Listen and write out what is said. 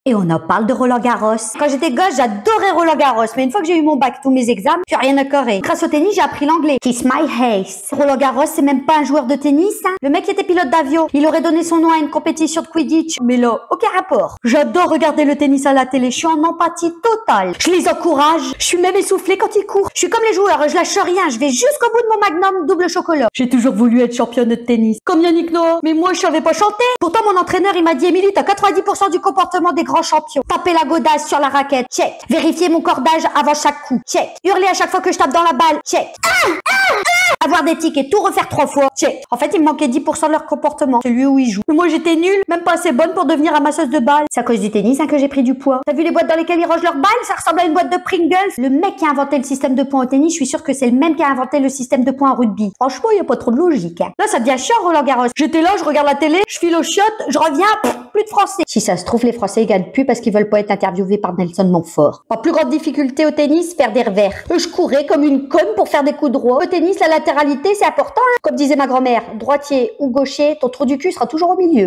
Et on en parle de Roland-Garros. Quand j'étais gosse, j'adorais Roland-Garros, mais une fois que j'ai eu mon bac, tous mes examens, plus rien à carrer. Grâce au tennis, j'ai appris l'anglais. Kiss my ace. Roland-Garros, c'est même pas un joueur de tennis, hein. Le mec était pilote d'avion. Il aurait donné son nom à une compétition de Quidditch, mais là, aucun rapport. J'adore regarder le tennis à la télé. Je suis en empathie totale. Je les encourage. Je suis même essoufflée quand ils courent. Je suis comme les joueurs, je lâche rien. Je vais jusqu'au bout de mon magnum double chocolat. J'ai toujours voulu être championne de tennis. Comme Yannick Noah. Mais moi, je savais pas chanter. Pourtant, mon entraîneur, il m'a dit, Émilie, t'as 90% du comportement des grands champions. Taper la godasse sur la raquette, check. Vérifier mon cordage avant chaque coup, check. Hurler à chaque fois que je tape dans la balle, check. Avoir des tics et tout refaire 3 fois, check. En fait, il me manquait 10% de leur comportement, celui où ils jouent. Mais moi, j'étais nulle, même pas assez bonne pour devenir amasseuse de balles. C'est à cause du tennis, hein, que j'ai pris du poids. T'as vu les boîtes dans lesquelles ils rangent leurs balles? Ça ressemble à une boîte de Pringles. Le mec qui a inventé le système de points au tennis, je suis sûre que c'est le même qui a inventé le système de points en rugby. Franchement, il y a pas trop de logique, hein. Là, ça devient chiant, Roland-Garros. J'étais là, je regarde la télé, je file aux chiottes, je reviens, plus de français. Si ça se trouve, les Français, ils gagnent plus parce qu'ils veulent pas être interviewés par Nelson Montfort. En plus grande difficulté au tennis, faire des revers. Je courais comme une conne pour faire des coups droits. Au tennis, la latéralité, c'est important, hein. Comme disait ma grand-mère, droitier ou gaucher, ton trou du cul sera toujours au milieu.